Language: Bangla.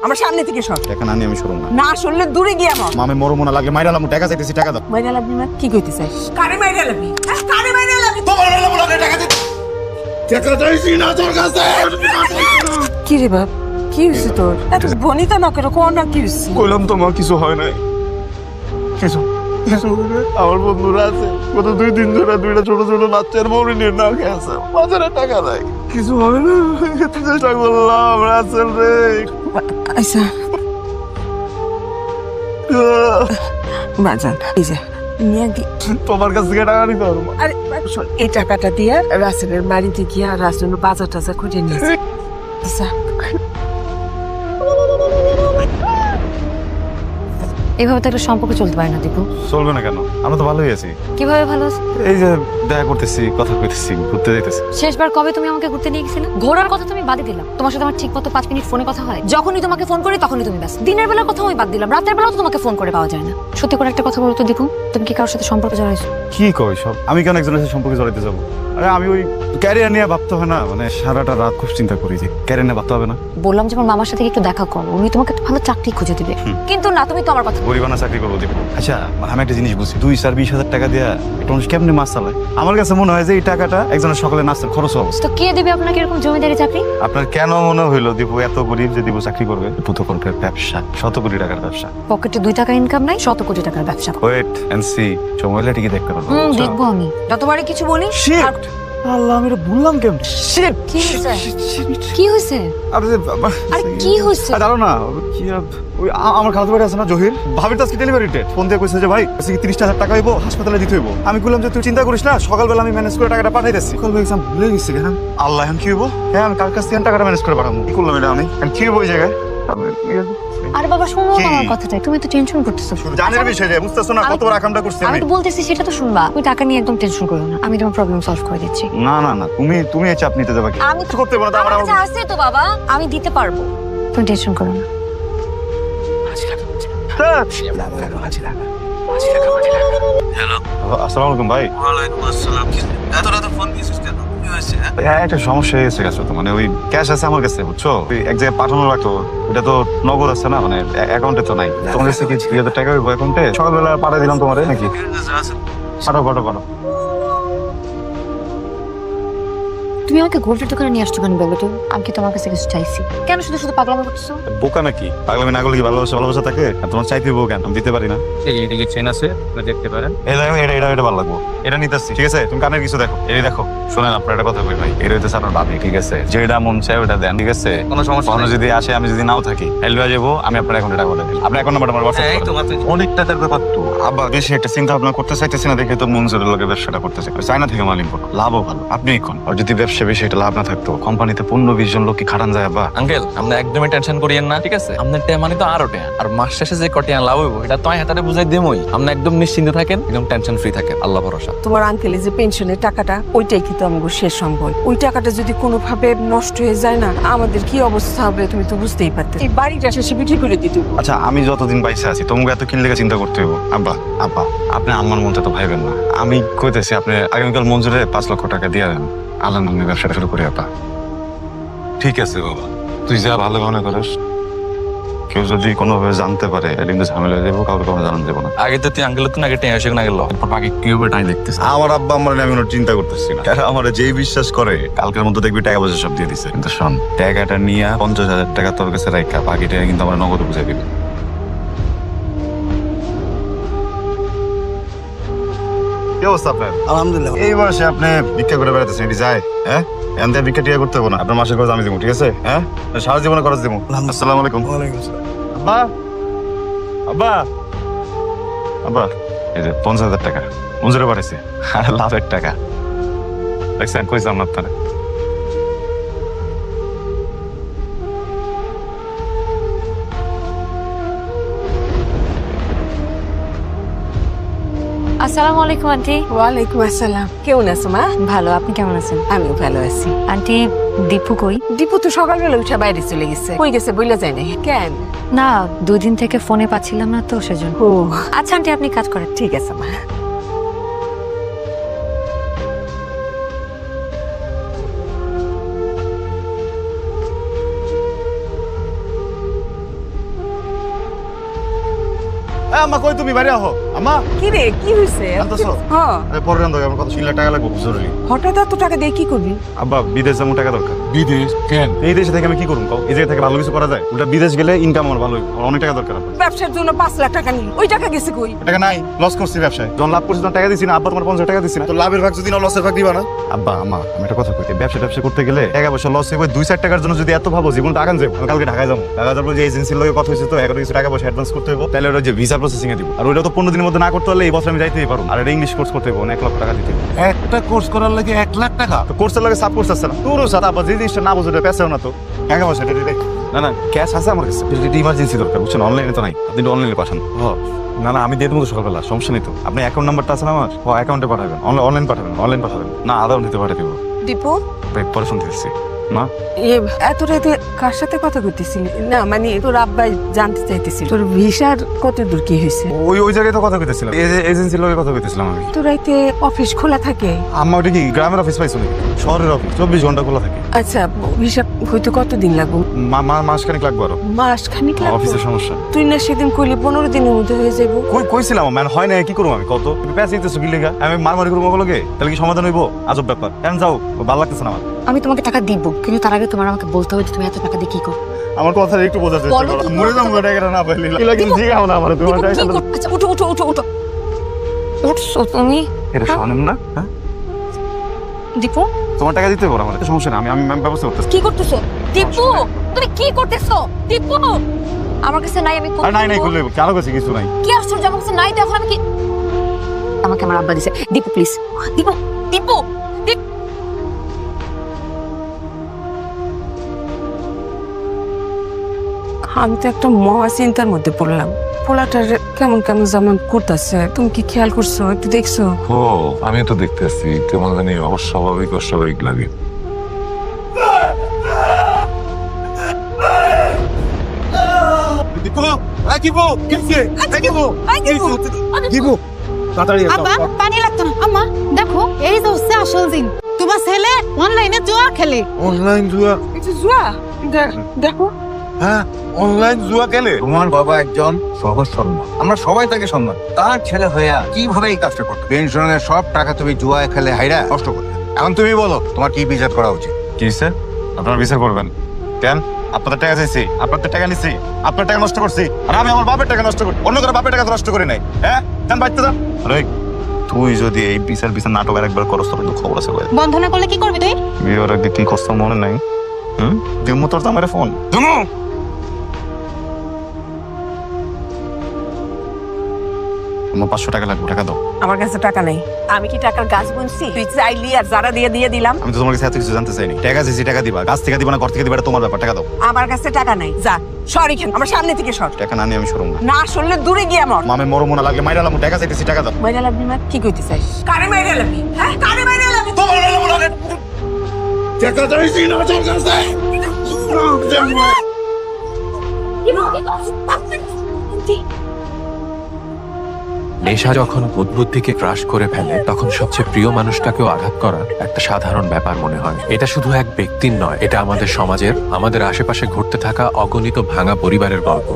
আমার সামনে থেকে সর। টাকা না নিয়ে আমি সরব না। না সরলে দূরে গিয়ে আমার মামে মরো মনে লাগলে মাইরা লামু, টাকা চাইতেছি, টাকা দাও। মাইরা লাগবি না? কি কইতে চাই? কারে মাইরা লাগবি? কারে মাইরা লাগবি? তোমার মাইরা লামু লাগে, টাকা দিতে। টাকা চাইছি না তোর কাছে। কি রে বাপ, কি হইছে তোর? এত বনিতা না করে কোন না কি হইছে? কইলাম তোমার কিছু হয় নাই। কিছু আমার বন্ধুরা আছে, গত 2 দিন ধরে 2টা ছোট ছোট বাচ্চার মরিনের না খেয়েছে, বাজারে টাকা নাই, কিছু হবে না। চেষ্টা করলাম রাসেল রে। আচ্ছা বাজান, এই যে নিয়ে তোমার কাছ থেকে টাকা নিতে পারবো। আরে শোন, এই টাকাটা দিয়ে রাসেলের বাড়িতে গিয়ে রাসেল বাজার টাজার খুঁজে নিয়েছে। আচ্ছা এভাবে তো একটা সম্পর্ক চলতে পারে না দীপু। চলবে না কেন? আমরা তো ভালোই আছি। কিভাবে ভালো আছো? এই যে দেখা করতেছি, কথা কইতেছি, ঘুরতে যাইতেছি। শেষবার কবে তুমি আমাকে ঘুরতে নিয়ে গেছিলে? ঘোরার কথা তুমি বাদই দিলাম। তোমার সাথে আমার ঠিক মতো 5 মিনিট ফোনে কথা হয়। যখনই তোমাকে ফোন করি তখনই তুমি ব্যস্ত। দিনের বেলার কথা আমি বাদ দিলাম, রাতের বেলাও তো তোমাকে ফোন করে পাওয়া যায় না। সত্যি করে একটা কথা বলো তো দীপু, তুমি কি কারোর সাথে সম্পর্ক জড়াইছো? কি কই সব? আমি কেন একজনের সাথে সম্পর্কে জড়াইতে যাবো? আরে আমি ওই ক্যারিয়ার নিয়ে ভাবতে হয় না, মানে সারাটা রাত খুব চিন্তা করি যে ক্যারিয়ার নিয়ে ভাবতে হবে না। বললাম যে আমার মামার সাথে একটু দেখা করো, উনি তোমাকে একটা ভালো চাকরি খুঁজে দিবে। কিন্তু না, তুমি তো আমার কথা গরিবানা চাকরি করবো দিব। আচ্ছা আমি একটা জিনিস বুঝি, 2-20,000 টাকা দিয়া একটা মানুষ কেমনি মাছ চালায়? আমার কাছে মনে হয় যে এই টাকাটা একজনের সকালে নাস্তার খরচ হওয়া উচিত। তো কে দেবে আপনাকে এরকম জমিদারি চাকরি? আপনার কেন মনে হইলো দীপু এত গরিব যে দীপু চাকরি করবে? দীপু তো করবে ব্যবসা, 100 কোটি টাকার ব্যবসা। পকেটে 2 টাকা ইনকাম নাই, 100 কোটি টাকার ব্যবসা। ওয়েট এন্ড সি, সময়টা ঠিকই দেখতে পারবো। দেখবো আমি। যতবারই কিছু বলি Shit! আল্লাহ, আমি এটা বললাম কেমন? Shit! কি হয়েছে? কি হয়েছে? আরে কি হয়েছে? জানো না কি ওই আমার খালাতো ভাই আছে না জহির, ভাবির তো আজকে ডেলিভারি ডেট। ফোন দিয়ে কইছে যে ভাই আজকে 30,000 টাকা হইবো, হাসপাতালে দিতে হইবো। আমি বললাম যে তুই চিন্তা করিস না, সকালবেলা আমি ম্যানেজ করে টাকাটা পাঠাই দিচ্ছি। সকাল এক্সাম ভুলে গেছি কেন? আল্লাহ, এখন কি হইবো? হ্যাঁ আমি কার কাছ থেকে টাকাটা ম্যানেজ করে পাঠাবো। কি করলাম এটা আমি? এখন কি হইবো ওই জায়গায়? আরে বাবা শোনো তো আমার কথাটা, তুমি তো টেনশন করতেছো। জানের বিষয় যে বুঝতেছো না কত বড় আকামটা করছি আমি আমি। তো বলতেছি সেটা তো শুনবা। তুমি টাকা নিয়ে একদম টেনশন করো না, আমি তোমার প্রবলেম সলভ করে দিচ্ছি। না না না, তুমি এই চাপ নিতে যাবে কি? আমি কিছু করতে পারবো না তো আমার আমার। কাছে আছে তো বাবা, আমি দিতে পারবো, তুমি টেনশন করো না। আসসালামু আলাইকুম ভাই। ওয়ালাইকুম আসসালাম। এত রাতে ফোন দিয়েছিস কেন? কি হয়েছে? হ্যাঁ একটা সমস্যা হয়ে গেছে তো, মানে ওই ক্যাশ আছে আমার কাছে বুঝছো, ওই এক জায়গায় পাঠানো লাগতো, এটা তো নগদ আছে না, মানে অ্যাকাউন্টে তো নাই। তোমার কাছে কি 2,000 টাকা ওই অ্যাকাউন্টে সকালবেলা পাঠিয়ে দিলাম তোমারে নাকি? পাঠাও। তুমি আমাকে গোল্ডের দোকানে নিয়ে আসছো কেন বলো তো? আমি কি তোমার কাছে কিছু চাইছি? কেন শুধু শুধু পাগলামি করতেছো? বোকা নাকি? পাগলামি না করলে কি ভালোবাসা থাকে? আর তোমার চাইতে বউ কেন? আমি দিতে পারি না। এদিকে চেন আছে, আপনি দেখতে পারেন। এই দেখো, এটা ভালো লাগবো, এটা নিতে আসছি, ঠিক আছে? তুমি কানের কিছু দেখো, এই দেখো। শোনেন আপনার একটা কথা বলি ভাই, এটা হইতেছে আপনার বাপি, ঠিক আছে? যেটা মন চায় ওটা দেন, ঠিক আছে? কোনো সমস্যা কখনো নেই। যদি আসে, আমি যদি নাও থাকি, হেলবা যাবো, আমি আপনার অ্যাকাউন্টে টাকা বলে দিই। আপনার অ্যাকাউন্ট নাম্বার আমার এই তো হোয়াটসঅ্যাপ মাত্র অনেক টাকার ব্যাপার তো। আবার বেশি একটা চিন্তা ভাবনা করতে চাইতেছি না দেখে তো মনজুরের লোকের ব্যবসাটা করতেছে। চায়না থেকে মাল ইম্পোর্ট, লাভও ভালো। আপনি এখন আর যদি ব্যবসা বেশি এটা লাভ না থাকতো, কোম্পানিতে 15-20 জন লোক কি খাটান যায়? বা আঙ্কেল আপনি একদমই টেনশন করিয়েন না, ঠিক আছে? আপনার টেয়া মানে তো আরো টেয়া, আর মাস শেষে যে কটিয়া লাভ হইব এটা তো হাতারে বুঝাই দেমই। আপনি একদম নিশ্চিন্তে থাকেন, একদম টেনশন ফ্রি থাকেন, আল্লাহ ভরসা। তোমার আঙ্কেলের যে পেনশনের টাকাটা, ওইটাই কিন্তু আমাদের শেষ সম্বল। ওই টাকাটা যদি কোনোভাবে নষ্ট হয়ে যায় না, আমাদের কি অবস্থা হবে তুমি তো বুঝতেই পারতে। এই বাড়িটা শেষে বিক্রি করে দিতে হবে। আচ্ছা, আমি যতদিন বাইসে আছি তোমাকে এত কিন লেগে চিন্তা করতে হইব? আব্বা আপনি আমার মনটা তো ভাইবেন না। আমি কইতেছি আপনি আগামীকাল মঞ্জুরে 5 লক্ষ টাকা দিয়ে দেন, আল্লাহ নামে ব্যবসাটা শুরু করি। আপা ঠিক আছে বাবা, তুই যা ভালো মনে করিস। কেউ যদি কোনোভাবে জানতে পারে এটা কিন্তু ঝামেলা হয়ে যাবো, কাউকে কোনো জানান দেবো না। আগে তো তুই আঙ্কেল তো আগে টেয়া এসে না গেল, এরপর বাকি কি হবে তাই দেখতেছি। আমার আব্বা আমার আমি কোনো চিন্তা করতেছি না, আমার যেই বিশ্বাস করে কালকের মধ্যে দেখবি টাকা পয়সা সব দিয়ে দিছে। কিন্তু শোন, টাকাটা নিয়ে 50,000 টাকা তোর কাছে রাখা, বাকি টাকা কিন্তু আমার নগদ বুঝাই দিবি। কি অবস্থা আপনার? আলহামদুলিল্লাহ। এই বয়সে আপনি ভিক্ষা করে বেড়াতেছেন, এটি যায়? হ্যাঁ এখান থেকে ভিক্ষা টিকা করতে হবে না, আপনার মাসের খরচ আমি দেবো, ঠিক আছে? হ্যাঁ সারা জীবনে খরচ দেবো। আসসালামু আলাইকুম। ওয়ালাইকুম আসসালাম। আব্বা আব্বা আব্বা, এই যে 50,000 টাকা মঞ্জুরে পাঠাইছে, আর লাভের টাকা দেখছেন, কইছিলাম না আপনারা। আসসালামু আলাইকুম আন্টি। ওয়ালাইকুম আসসালাম। কেমন আছো মা? ভালো, আপনি কেমন আছেন? আমিও ভালো আছি। আন্টি দীপু কই? দীপু তো সকালবেলা উঠে বাইরে চলে গেছে। কই গেছে বইলা যায় না কেন? না, 2 দিন থেকে ফোনে পাচ্ছিলাম না তো সেজন্য। ও আচ্ছা আন্টি আপনি কাজ করেন। ঠিক আছে মা। আম্মা কই তুমি বাইরে আহো আম্মা কি রে কি হয়েছে জানতেছো? হ্যাঁ আরে পরে রান্না আমার কত 6 লাখ টাকা লাগবে খুব জরুরি। হঠাৎ এত টাকা দিয়ে কি করবি? আব্বা বিদেশ যাবো টাকা দরকার। বিদেশ কেন? এই দেশে থেকে আমি কি করবো? এই জায়গা থেকে ভালো কিছু করা যায়? উল্টা বিদেশ গেলে ইনকাম আমার ভালো হইব। আমার অনেক টাকা দরকার। আব্বা ব্যবসার জন্য 5 লাখ টাকা নিল, ওই টাকা গেছে কই? টাকা নাই, লস করছি ব্যবসায়। যখন লাভ করছি তখন টাকা দিছি না। আব্বা তোমার 50 টাকা দিছি না। তো লাভের ভাগ যদি না লসের ভাগ দিবা না? আব্বা আম্মা আমি একটা কথা কই, ব্যবসা করতে গেলে টাকা পয়সা লস হইব 2-4 টাকার জন্য যদি এত ভাবো জীবনটা আগান যাবো। আমি কালকে ঢাকায় যাবো, ঢাকা যাবো যে এজেন্সির লগে কথা হয়েছে তো এখন কিছু টাকা পয়সা অ্যাডভান্স করতে হইব, তাহলে ওরা যে ভিসা প্রসেসিং এ দিব। আর ওইটা তো 15 দিনের মধ্যে না করতে পারলে এই বছর আমি যাইতেই পারবো। আর এটা ইংলিশ কোর্স করতে হইব, 1 লাখ টাকা দিতে হইব। একটা কোর্স করার লাগে 1 লাখ টাকা? তো কোর্সের লগে সাব কোর্স আছে না? তোরও সাথে আব্বা যে জিনিসটা না বুঝে পেছাও না তো টাকা পয়সা দিতে। না না ক্যাশ আছে আমার কাছে, এটা ইমার্জেন্সি দরকার বুঝছেন, অনলাইনে তো নাই। আপনি অনলাইনে পাঠান। না না আমি দিয়ে দেবো তো সকালবেলা, সমস্যা নেই তো। আপনি অ্যাকাউন্ট নাম্বারটা আছে না আমার? অ্যাকাউন্টে পাঠাবেন, অনলাইন পাঠাবেন না আদাও নিতে পাঠিয়ে দেবো। দীপু ভাই পরে শুনতে এসেছি না এত রাতে কার সাথে কথা কইতেছিলি? না মানে তোর আব্বাই জানতে চাইতেছিল তোর ভিসার কত দূর কি হয়েছে। ওই জায়গায় তো কথা কইতেছিলাম, এজেন্সির লগে কথা কইতেছিলাম আমি। তোর রাইতে অফিস খোলা থাকে? আম্মা ওটা কি গ্রামের অফিস পাইছো নাকি? শহরের অফিস 24 ঘন্টা খোলা থাকে। আচ্ছা ভিসা হয়তো কতদিন লাগবে? মাসখানিক লাগবে আরো। মাস খানিক লাগবে? অফিসের সমস্যা। তুই না সেদিন কইলি 15 দিনের মধ্যে হয়ে যাবো। কইছিলাম ম্যান, হয় না কি করবো আমি? কত প্যাসে দিতেছো কি লেগা? আমি মারমারি করবো ওগুলোকে, তাহলে কি সমাধান হইবো? আজব ব্যাপার। কেন যাও, ভালো লাগতেছে না আমার। আমি তোমাকে টাকা দিব, কিন্তু তার আগে তোমার আমাকে বলতে হবে যে তুমি এত টাকা দিয়ে কি করো। আমার কথা একটু বোঝার চেষ্টা বলো করো। কি মরে যাবো টাকাটা না পাইলে। এগুলা কিন্তু জিগাও না আমার, তোমার টাকা। আচ্ছা উঠো উঠো উঠো উঠো উঠছো তুমি? এটা শোনেন না? হ্যাঁ দীপু তোমার টাকা দিতে পারো আমার, সমস্যা না। আমি ব্যবস্থা করতেছি। কি করতেছো? দীপু তুমি কি করতেছো? দীপু আমার কাছে নাই, আমি আর নাই করলে কারো কাছে কিছু নাই। কি আশ্চর্য, আমার কাছে নাই তো এখন আমি কি? আমাকে আমার আব্বা দিছে। দীপু প্লিজ, দীপু দীপু আমি তো একটা মহা চিন্তার মধ্যে পড়লাম। পোলাটার কেমন কেমন যেমন করতেছে, তুমি কি খেয়াল করছো? একটু দেখছো? ও আমি তো দেখতেছি কেমন জানি অস্বাভাবিক লাগে। আব্বা পানি লাগতো না। আম্মা দেখো এই যে হচ্ছে আসল দিন, তোমার ছেলে অনলাইনে জুয়া খেলে। অনলাইন জুয়া? এটা জুয়া? দেখো হ্যাঁ অনলাইন জুয়া খেলে। তোমার বাবা একজন সহজ সরল, আমরা সবাই তাকে সম্মান। তার ছেলে হইয়া কিভাবে এই কাজটা করতো? পেনশনের সব টাকা তুমি জুয়ায় খেলে হাইরা নষ্ট করলে। এখন তুমি বলো তোমার কি বিচার করা উচিত? কি স্যার আপনারা বিচার করবেন? কেন? আপনাদের টাকা চাইছি, আপনাদের টাকা নিছি, আপনার টাকা নষ্ট করছি। আর আমি আমার বাপের টাকা নষ্ট করি, অন্য কারো বাপের টাকা তো নষ্ট করি নাই। হ্যাঁ কেন বাইতে যা? আরে তুই যদি এই বিচার নাটক আর একবার করস তোর খবর আছে। বন্ধ না করলে কি করবি তুই? বিয়ের আগে কি করছ মনে নাই? দিমু তোর তো আমার ফোন দিমু। আমার 500 টাকা লাগবে, টাকা দাও। আমার কাছে টাকা নেই। আমি কি টাকার গাছ বুনছি? তুই চাইলি আর যারা দিয়ে দিলাম। আমি তো তোমার কাছে এত কিছু জানতে চাইনি। টাকা চাইছি, টাকা দিবা। গাছ থেকে দিবা না ঘর থেকে দিবা, এটা তোমার ব্যাপার। টাকা দাও। আমার কাছে টাকা নাই, যা সরি কেন আমার সামনে থেকে সর। টাকা না নিয়ে আমি সরব না। না শুনলে দূরে গিয়ে মর। মামে মরো মনে লাগলে মাইরা লামু, টাকা চাইতেছি, টাকা দাও। মাইরা লাভি মা কি কইতে চাই? কারে মাইরা লাভি? হ্যাঁ কারে মাইরা লাভি? তোমার লামু লাগে। টাকা চাইছি না তোর কাছে। নেশা যখন বুদ্ধিকে গ্রাস করে ফেলে তখন সবচেয়ে প্রিয় মানুষটাকেও আঘাত করা একটা সাধারণ ব্যাপার মনে হয়। এটা শুধু এক ব্যক্তির নয়, এটা আমাদের সমাজের, আমাদের আশেপাশে ঘটতে থাকা অগণিত ভাঙা পরিবারের গল্প।